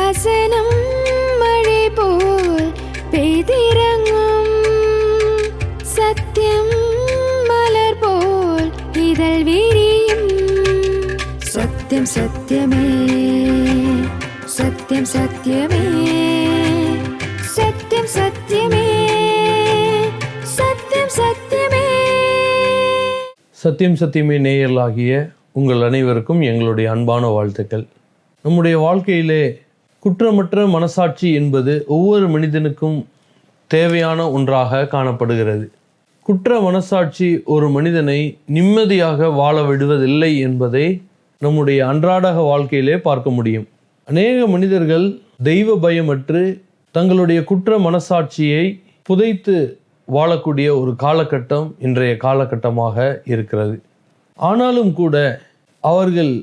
வசனம் மழை போல் பெய்திறங்கும், சத்தியம் மலர் போல் இதழ் விரியும். சத்தியம் சத்தியமே, சத்தியம் சத்தியமே, சத்தியம் சத்தியமே, சத்தியம் சத்தியமே. சத்தியம் சத்தியமே நேயர்களாகிய உங்கள் அனைவருக்கும் எங்களுடைய அன்பான வாழ்த்துக்கள். நம்முடைய வாழ்க்கையிலே குற்றமற்ற மனசாட்சி என்பது ஒவ்வொரு மனிதனுக்கும் தேவையான ஒன்றாக காணப்படுகிறது. குற்ற மனசாட்சி ஒரு மனிதனை நிம்மதியாக வாழ விடுவதில்லை என்பதை நம்முடைய அன்றாட வாழ்க்கையிலே பார்க்க முடியும். அநேக மனிதர்கள் தெய்வ பயமற்று தங்களுடைய குற்ற மனசாட்சியை புதைத்து வாழக்கூடிய ஒரு காலகட்டம் இன்றைய காலகட்டமாக இருக்கிறது. ஆனாலும் கூட அவர்கள்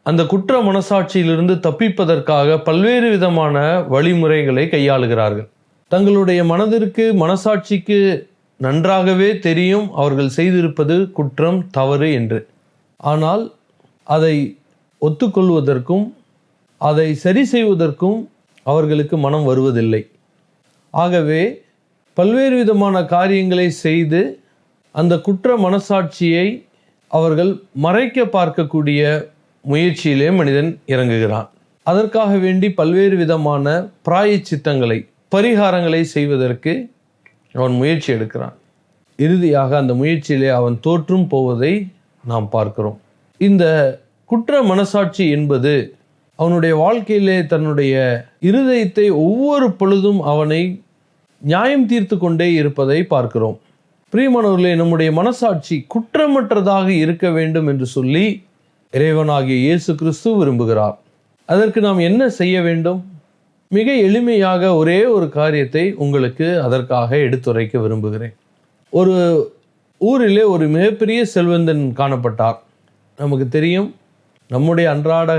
அந்த குற்ற மனசாட்சியிலிருந்து தப்பிப்பதற்காக பல்வேறு விதமான வழிமுறைகளை கையாளுகிறார்கள். தங்களுடைய மனதிற்கு மனசாட்சிக்கு நன்றாகவே தெரியும் அவர்கள் செய்திருப்பது குற்றம் தவறு என்று. ஆனால் அதை ஒத்துக்கொள்வதற்கும் அதை சரி செய்வதற்கும் அவர்களுக்கு மனம் வருவதில்லை. ஆகவே பல்வேறு விதமான காரியங்களை செய்து அந்த குற்ற மனசாட்சியை அவர்கள் மறைக்க பார்க்கக்கூடிய முயற்சியிலே மனிதன் இறங்குகிறான். அதற்காக வேண்டி பல்வேறு விதமான பிராயச்சித்தங்களை பரிகாரங்களை செய்வதற்கு அவன் முயற்சி எடுக்கிறான். இறுதியாக அந்த முயற்சியிலே அவன் தோற்றும் போவதை நாம் பார்க்கிறோம். இந்த குற்ற மனசாட்சி என்பது அவனுடைய வாழ்க்கையிலே தன்னுடைய இருதயத்தை ஒவ்வொரு பொழுதும் அவனை நியாயம் தீர்த்து கொண்டே இருப்பதை பார்க்கிறோம். பிரியமானவர்களே, நம்முடைய மனசாட்சி குற்றமற்றதாக இருக்க வேண்டும் என்று சொல்லி இறைவனாகிய இயேசு கிறிஸ்து விரும்புகிறார். அதற்கு நாம் என்ன செய்ய வேண்டும்? மிக எளிமையாக ஒரே ஒரு காரியத்தை உங்களுக்கு அதற்காக எடுத்துரைக்க விரும்புகிறேன். ஒரு ஊரிலே ஒரு மிகப்பெரிய செல்வந்தன் காணப்பட்டார். நமக்கு தெரியும், நம்முடைய அன்றாட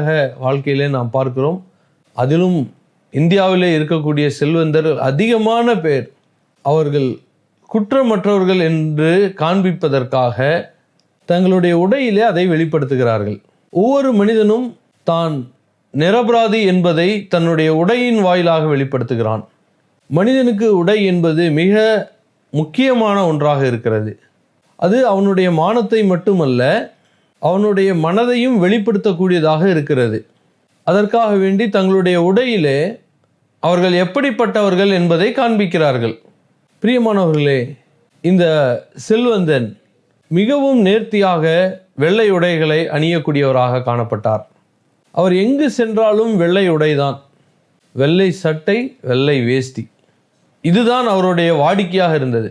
வாழ்க்கையிலே நாம் பார்க்கிறோம். அதிலும் இந்தியாவிலே இருக்கக்கூடிய செல்வந்தர் அதிகமான பேர் அவர்கள் குற்றமற்றவர்கள் என்று காண்பிப்பதற்காக தங்களுடைய உடையிலே அதை வெளிப்படுத்துகிறார்கள். ஒவ்வொரு மனிதனும் தான் நிரபராதி என்பதை தன்னுடைய உடையின் வாயிலாக வெளிப்படுத்துகிறான். மனிதனுக்கு உடை என்பது மிக முக்கியமான ஒன்றாக இருக்கிறது. அது அவனுடைய மானத்தை மட்டுமல்ல, அவனுடைய மனதையும் வெளிப்படுத்தக்கூடியதாக இருக்கிறது. அதற்காக வேண்டி தங்களுடைய உடையிலே அவர்கள் எப்படிப்பட்டவர்கள் என்பதை காண்பிக்கிறார்கள். பிரியமானவர்களே, இந்த செல்வந்தன் மிகவும் நேர்த்தியாக வெள்ளை உடைகளை அணியக்கூடியவராக காணப்பட்டார். அவர் எங்கு சென்றாலும் வெள்ளை உடைதான், வெள்ளை சட்டை, வெள்ளை வேஷ்டி, இதுதான் அவருடைய வாடிக்கையாக இருந்தது.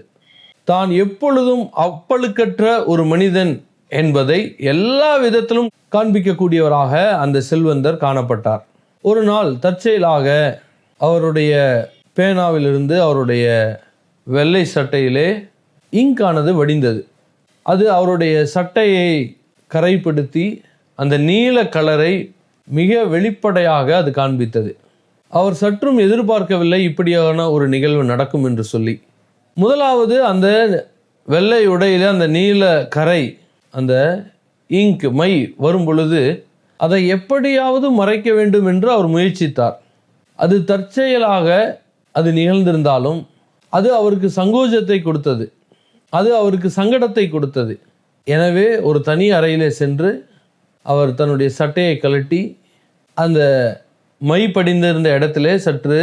தான் எப்பொழுதும் அப்பழுக்கற்ற ஒரு மனிதன் என்பதை எல்லா விதத்திலும் காண்பிக்கக்கூடியவராக அந்த செல்வந்தர் காணப்பட்டார். ஒரு நாள் தற்செயலாக அவருடைய பேனாவிலிருந்து அவருடைய வெள்ளை சட்டையிலே இங்கானது வடிந்தது. அது அவருடைய சட்டையை கரைப்படுத்தி அந்த நீல கலரை மிக வெளிப்படையாக அது காண்பித்தது. அவர் சற்றும் எதிர்பார்க்கவில்லை இப்படியான ஒரு நிகழ்வு நடக்கும் என்று சொல்லி. முதலாவது அந்த வெள்ளை உடையில அந்த நீல கரை, அந்த இங்க் மை வரும் பொழுது அதை எப்படியாவது மறைக்க வேண்டும் என்று அவர் முயற்சித்தார். அது தற்செயலாக அது நிகழ்ந்திருந்தாலும் அது அவருக்கு சங்கோஜத்தை கொடுத்தது, அது அவருக்கு சங்கடத்தை கொடுத்தது. எனவே ஒரு தனி அறையிலே சென்று அவர் தன்னுடைய சட்டையை கழட்டி அந்த மை படிந்திருந்த இடத்திலே சற்று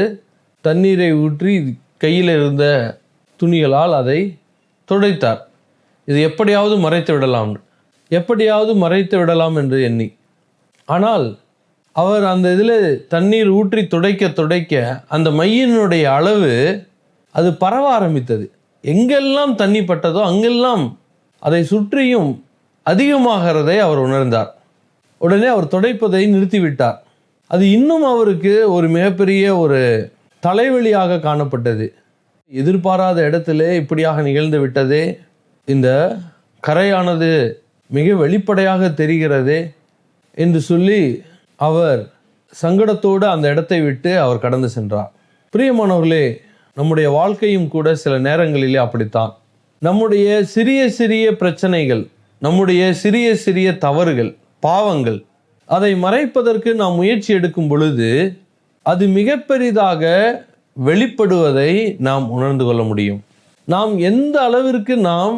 தண்ணீரை ஊற்றி கையில் இருந்த துணிகளால் அதை துடைத்தார். இது எப்படியாவது மறைத்து விடலாம் என்று எண்ணி. ஆனால் அவர் அந்த இதில் தண்ணீர் ஊற்றி துடைக்க அந்த மையினுடைய அளவு அது பரவ ஆரம்பித்தது. எங்கெல்லாம் தண்ணி பட்டதோ அங்கெல்லாம் அதை சுற்றியும் அதிகமாகிறதை அவர் உணர்ந்தார். உடனே அவர் துடைப்பதை நிறுத்திவிட்டார். அது இன்னும் அவருக்கு ஒரு மிகப்பெரிய ஒரு தலைவலியாக காணப்பட்டது. எதிர்பாராத இடத்திலே இப்படியாக நிகழ்ந்து விட்டதே, இந்த கரையானது மிக வெளிப்படையாக தெரிகிறதே என்று சொல்லி அவர் சங்கடத்தோடு அந்த இடத்தை விட்டு அவர் கடந்து சென்றார். பிரியமானவர்களே, நம்முடைய வாழ்க்கையும் கூட சில நேரங்களிலே அப்படித்தான். நம்முடைய சிறிய சிறிய பிரச்சனைகள், நம்முடைய சிறிய சிறிய தவறுகள், பாவங்கள், அதை மறைப்பதற்கு நாம் முயற்சி எடுக்கும் பொழுது அது மிக பெரிதாக வெளிப்படுவதை நாம் உணர்ந்து கொள்ள முடியும். நாம் எந்த அளவிற்கு நாம்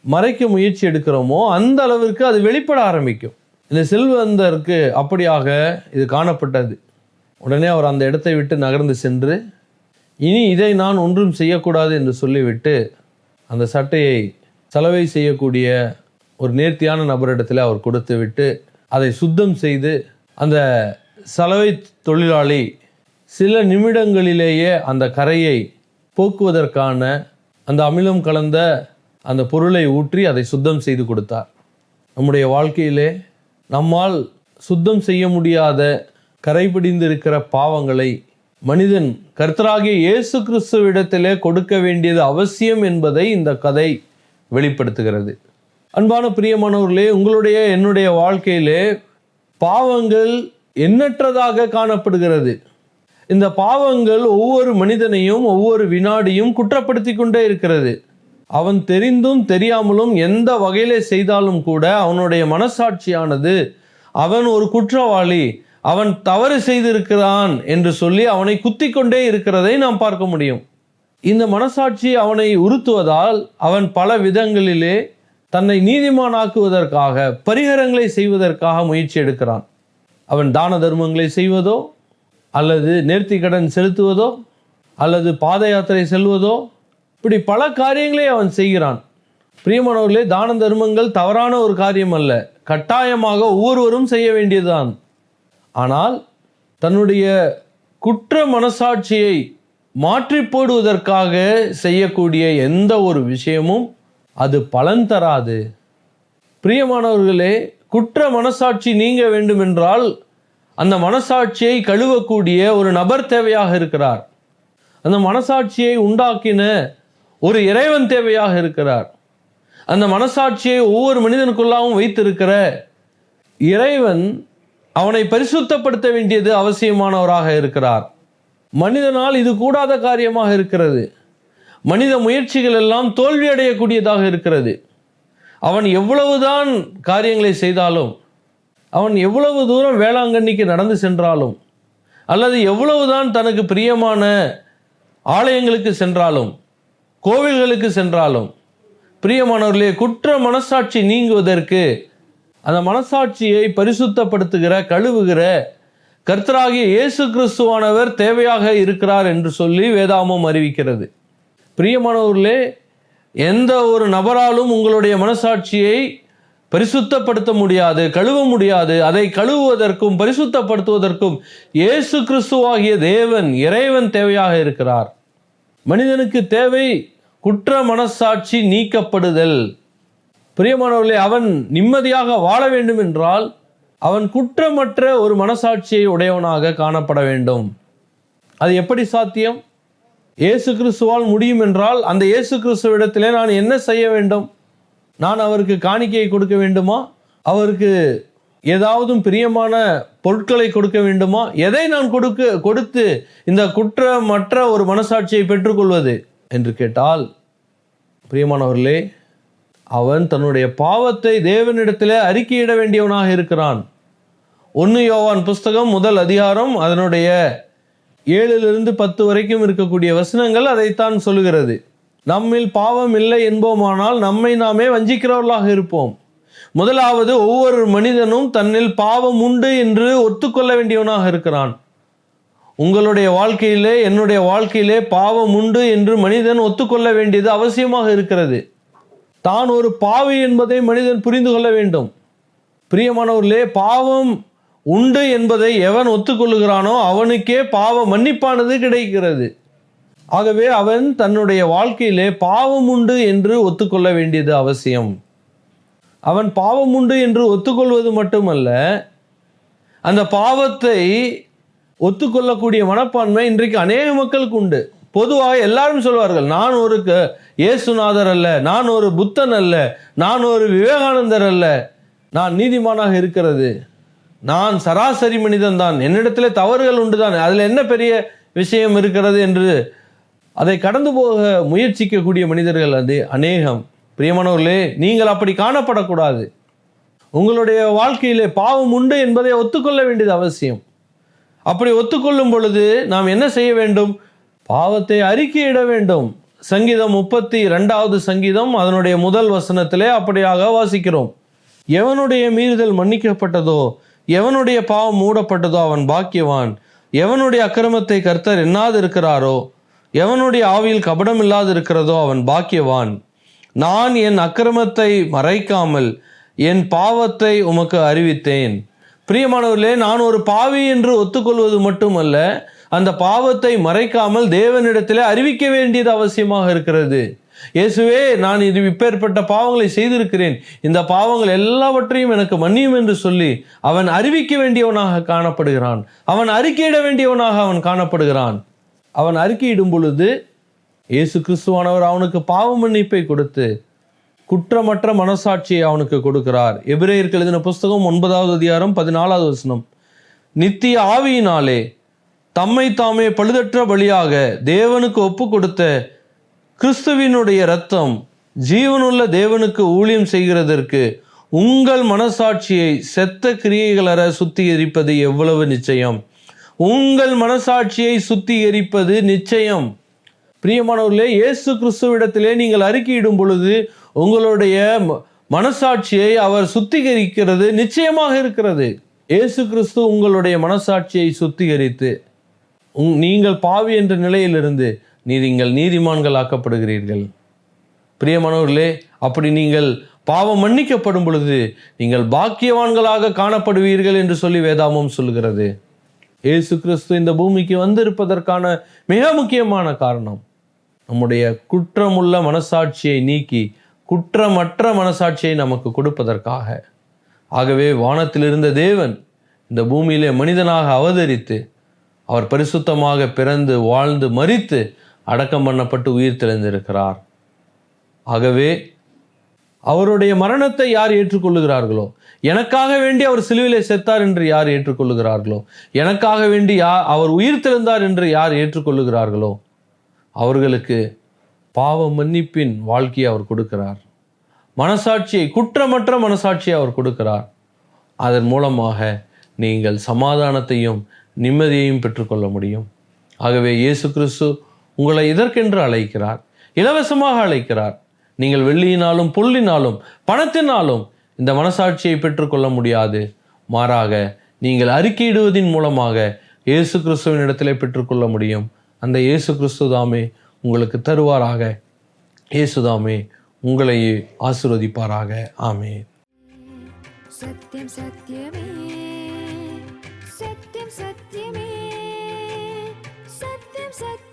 மறைக்க முயற்சி எடுக்கிறோமோ அந்த அளவிற்கு அது வெளிப்பட ஆரம்பிக்கும். இந்த செல்வந்தருக்கு அப்படியாக இது காணப்பட்டது. உடனே அவர் அந்த இடத்தை விட்டு நகர்ந்து சென்று, இனி இதை நான் ஒன்றும் செய்யக்கூடாது என்று சொல்லிவிட்டு அந்த சட்டையை சலவை செய்யக்கூடிய ஒரு நேர்த்தியான நபரிடத்தில் அவர் கொடுத்து விட்டு அதை சுத்தம் செய்து, அந்த சலவை தொழிலாளி சில நிமிடங்களிலேயே அந்த கரையை போக்குவதற்கான அந்த அமிலம் கலந்த அந்த பொருளை ஊற்றி அதை சுத்தம் செய்து கொடுத்தார். நம்முடைய வாழ்க்கையிலே நம்மால் சுத்தம் செய்ய முடியாத கரைபிடிந்திருக்கிற பாவங்களை மனிதன் கர்த்தராகிய இயேசு கிறிஸ்துவிடத்திலே கொடுக்க வேண்டியது அவசியம் என்பதை இந்த கதை வெளிப்படுத்துகிறது. அன்பான பிரியமானவர்களே, உங்களுடைய என்னுடைய வாழ்க்கையிலே பாவங்கள் எண்ணற்றதாக காணப்படுகிறது. இந்த பாவங்கள் ஒவ்வொரு மனிதனையும் ஒவ்வொரு வினாடியும் குற்றப்படுத்தி கொண்டே இருக்கிறது. அவன் தெரிந்தும் தெரியாமலும் எந்த வகையிலே செய்தாலும் கூட அவனுடைய மனசாட்சியானது அவன் ஒரு குற்றவாளி, அவன் தவறு செய்திருக்கிறான் என்று சொல்லி அவனை குத்தி கொண்டே இருக்கிறதை நாம் பார்க்க முடியும். இந்த மனசாட்சி அவனை உறுத்துவதால் அவன் பல விதங்களிலே தன்னை நீதிமானாக்குவதற்காக பரிகாரங்களை செய்வதற்காக முயற்சி எடுக்கிறான். அவன் தான தர்மங்களை செய்வதோ, அல்லது நேர்த்தி கடன் செலுத்துவதோ, அல்லது பாத யாத்திரை செல்வதோ, இப்படி பல காரியங்களை அவன் செய்கிறான். பிரியமானவர்களே, தான தர்மங்கள் தவறான ஒரு காரியம் அல்ல, கட்டாயமாக ஒவ்வொருவரும் செய்ய வேண்டியதுதான். ஆனால் தன்னுடைய குற்ற மனசாட்சியை மாற்றி போடுவதற்காக செய்யக்கூடிய எந்த ஒரு விஷயமும் அது பலன் தராது. பிரியமானவர்களே, குற்ற மனசாட்சி நீங்க வேண்டும் என்றால் அந்த மனசாட்சியை கழுவக்கூடிய ஒரு நபர் தேவையாக இருக்கிறார். அந்த மனசாட்சியை உண்டாக்கின ஒரு இறைவன் தேவையாக இருக்கிறார். அந்த மனசாட்சியை ஒவ்வொரு மனிதனுக்குள்ளாகவும் வைத்திருக்கிற இறைவன் அவனை பரிசுத்தப்படுத்த வேண்டியது அவசியமானவராக இருக்கிறார். மனிதனால் இது கூடாத காரியமாக இருக்கிறது. மனித முயற்சிகள் எல்லாம் தோல்வி அடையக்கூடியதாக இருக்கிறது. அவன் எவ்வளவுதான் காரியங்களை செய்தாலும், அவன் எவ்வளவு தூரம் வேளாங்கண்ணிக்கு நடந்து சென்றாலும், அல்லது எவ்வளவுதான் தனக்கு பிரியமான ஆலயங்களுக்கு சென்றாலும், கோவில்களுக்கு சென்றாலும், பிரியமானவர்களே, குற்ற மனசாட்சி நீங்குவதற்கு அந்த மனசாட்சியை பரிசுத்தப்படுத்துகிற கழுவுகிற கர்த்தராகிய இயேசு கிறிஸ்துவானவர் தேவையாக இருக்கிறார் என்று சொல்லி வேதாகமம் அறிவிக்கிறது. பிரியமானவர்களே, எந்த ஒரு நபராலும் உங்களுடைய மனசாட்சியை பரிசுத்தப்படுத்த முடியாது, கழுவ முடியாது. அதை கழுவுவதற்கும் பரிசுத்தப்படுத்துவதற்கும் இயேசு கிறிஸ்துவாகிய தேவன் இறைவன் தேவையாக இருக்கிறார். மனிதனுக்கு தேவை குற்ற மனசாட்சி நீக்கப்படுதல். பிரியமானவர்களே, அவன் நிம்மதியாக வாழ வேண்டும் என்றால் அவன் குற்றமற்ற ஒரு மனசாட்சியை உடையவனாக காணப்பட வேண்டும். அது எப்படி சாத்தியம்? இயேசு கிறிஸ்துவால் முடியும் என்றால் அந்த இயேசு கிறிஸ்துவிடத்திலே நான் என்ன செய்ய வேண்டும்? நான் அவருக்கு காணிக்கையை கொடுக்க வேண்டுமா? அவருக்கு ஏதாவது பிரியமான பொருட்களை கொடுக்க வேண்டுமா? எதை நான் கொடுத்து இந்த குற்றமற்ற ஒரு மனசாட்சியை பெற்றுக்கொள்வது என்று கேட்டால், பிரியமானவர்களே, அவன் தன்னுடைய பாவத்தை தேவனிடத்திலே அறிக்கையிட வேண்டியவனாக இருக்கிறான். 1 யோவான் புஸ்தகம் 1 அதிகாரம் அதனுடைய 7-10 வரைக்கும் இருக்கக்கூடிய வசனங்கள் அதைத்தான் சொல்லுகிறது. நம்மில் பாவம் இல்லை என்போமானால் நம்மை நாமே வஞ்சிக்கிறவர்களாக இருப்போம். முதலாவது, ஒவ்வொரு மனிதனும் தன்னில் பாவம் உண்டு என்று ஒத்துக்கொள்ள வேண்டியவனாக இருக்கிறான். உங்களுடைய வாழ்க்கையிலே என்னுடைய வாழ்க்கையிலே பாவம் உண்டு என்று மனிதன் ஒத்துக்கொள்ள வேண்டியது அவசியமாக இருக்கிறது. தான் ஒரு பாவி என்பதை மனிதன் புரிந்து கொள்ள வேண்டும். பிரியமானவர்களே, பாவம் உண்டு என்பதை எவன் ஒத்துக்கொள்ளுகிறானோ அவனுக்கே பாவ மன்னிப்பானது கிடைக்கிறது. ஆகவே அவன் தன்னுடைய வாழ்க்கையிலே பாவம் உண்டு என்று ஒத்துக்கொள்ள வேண்டியது அவசியம். அவன் பாவம் உண்டு என்று ஒத்துக்கொள்வது மட்டுமல்ல, அந்த பாவத்தை ஒத்துக்கொள்ளக்கூடிய மனப்பான்மை இன்றைக்கு அநேக மக்களுக்கு உண்டு. பொதுவாக எல்லாரும் சொல்வார்கள், நான் ஒரு இயேசுநாதர் அல்ல, நான் ஒரு புத்தன் அல்ல, நான் ஒரு விவேகானந்தர் அல்ல, நான் நீதிமானாக இருக்கிறது, நான் சராசரி மனிதன் தான், என்னிடத்தில் தவறுகள் உண்டு தான், அதில் என்ன பெரிய விஷயம் இருக்கிறது என்று அதை கடந்து போக முயற்சிக்கக்கூடிய மனிதர்கள் அது அநேகம். பிரியமானவர்களே, நீங்கள் அப்படி காணப்படக்கூடாது. உங்களுடைய வாழ்க்கையிலே பாவம் உண்டு என்பதை ஒத்துக்கொள்ள வேண்டியது அவசியம். அப்படி ஒத்துக்கொள்ளும் பொழுது நாம் என்ன செய்ய வேண்டும்? பாவத்தை அறிக்கையிட வேண்டும். சங்கீதம் 32வது சங்கீதம் அதனுடைய முதல் வசனத்திலே அப்படியாக வாசிக்கிறோம். எவனுடைய மீறுதல் மன்னிக்கப்பட்டதோ, எவனுடைய பாவம் மூடப்பட்டதோ அவன் பாக்கியவான். எவனுடைய அக்கிரமத்தை கர்த்தர் எண்ணாது இருக்கிறாரோ, எவனுடைய ஆவியில் கபடம் இல்லாது இருக்கிறதோ அவன் பாக்கியவான். நான் என் அக்கிரமத்தை மறைக்காமல் என் பாவத்தை உமக்கு அறிவித்தேன். பிரியமானவர்களே, நான் ஒரு பாவி என்று ஒத்துக்கொள்வது மட்டுமல்ல, அந்த பாவத்தை மறைக்காமல் தேவனிடத்திலே அறிவிக்க வேண்டியது அவசியமாக இருக்கிறது. இயேசுவே, நான் இது இப்பேற்பட்ட பாவங்களை செய்திருக்கிறேன், இந்த பாவங்கள் எல்லாவற்றையும் எனக்கு மன்னியும் என்று சொல்லி அவன் அறிவிக்க வேண்டியவனாக காணப்படுகிறான். அவன் அறிக்கையிட வேண்டியவனாக அவன் காணப்படுகிறான். அவன் அறிக்கையிடும் பொழுது இயேசு கிறிஸ்துவானவர் அவனுக்கு பாவ மன்னிப்பை கொடுத்து குற்றமற்ற மனசாட்சியை அவனுக்கு கொடுக்கிறார். எபிரேயருக்கு எழுதின புஸ்தகம் 9வது அதிகாரம் 14வது வசனம். நித்திய ஆவியினாலே தம்மை தாமே பழுதற்ற பலியாக தேவனுக்கு ஒப்பு கொடுத்த கிறிஸ்துவினுடைய இரத்தம் ஜீவனுள்ள தேவனுக்கு ஊழியம் செய்கிறதற்கு உங்கள் மனசாட்சியை செத்த கிரியைகளற சுத்திகரிப்பது எவ்வளவு நிச்சயம். உங்கள் மனசாட்சியை சுத்திகரிப்பது நிச்சயம். பிரியமானவர்களே, இயேசு கிறிஸ்துவிடத்திலே நீங்கள் அறிக்கையிடும் பொழுது உங்களுடைய மனசாட்சியை அவர் சுத்திகரிக்கிறது நிச்சயமாக இருக்கிறது. இயேசு கிறிஸ்து உங்களுடைய மனசாட்சியை சுத்திகரித்து நீங்கள் பாவி என்ற நிலையிலிருந்து நீங்கள் நீதிமான்கள் ஆக்கப்படுகிறீர்கள். பிரியமானவர்களே, அப்படி நீங்கள் பாவம் மன்னிக்கப்படும் பொழுது நீங்கள் பாக்கியவான்களாக காணப்படுவீர்கள் என்று சொல்லி வேதாமம் சொல்கிறது. இயேசு கிறிஸ்து இந்த பூமிக்கு வந்திருப்பதற்கான மிக முக்கியமான காரணம் நம்முடைய குற்றமுள்ள மனசாட்சியை நீக்கி குற்றமற்ற மனசாட்சியை நமக்கு கொடுப்பதற்காக. ஆகவே வானத்திலிருந்த தேவன் இந்த பூமியிலே மனிதனாக அவதரித்து அவர் பரிசுத்தமாக பிறந்து வாழ்ந்து மரித்து அடக்கம் பண்ணப்பட்டு உயிர் தெளிந்திருக்கிறார். ஆகவே அவருடைய மரணத்தை யார் ஏற்றுக்கொள்ளுகிறார்களோ, எனக்காக வேண்டி அவர் சிலுவிலே செத்தார் என்று யார் ஏற்றுக்கொள்ளுகிறார்களோ, எனக்காக வேண்டி அவர் உயிர் தெழுந்தார் என்று யார் ஏற்றுக்கொள்ளுகிறார்களோ அவர்களுக்கு பாவ மன்னிப்பின் வாழ்க்கையை அவர் கொடுக்கிறார். மனசாட்சியை, குற்றமற்ற மனசாட்சியை அவர் கொடுக்கிறார். அதன் மூலமாக நீங்கள் சமாதானத்தையும் நிம்மதியையும் பெற்றுக்கொள்ள முடியும். ஆகவே இயேசு கிறிஸ்து உங்களை இதற்கென்று அழைக்கிறார், இலவசமாக அழைக்கிறார். நீங்கள் வெள்ளியினாலும் பொருளினாலும் பணத்தினாலும் இந்த மனசாட்சியை பெற்றுக்கொள்ள முடியாது. மாறாக நீங்கள் அறிக்கையிடுவதின் மூலமாக இயேசு கிறிஸ்துவின் இடத்திலே பெற்றுக்கொள்ள முடியும். அந்த இயேசு கிறிஸ்து தாமே உங்களுக்கு தருவாராக. இயேசுதாமே உங்களை ஆசீர்வதிப்பாராக. ஆமென். சத்யம் சத்யமே, சத்யம் சத்யமே, சத்யம் சத்யம்.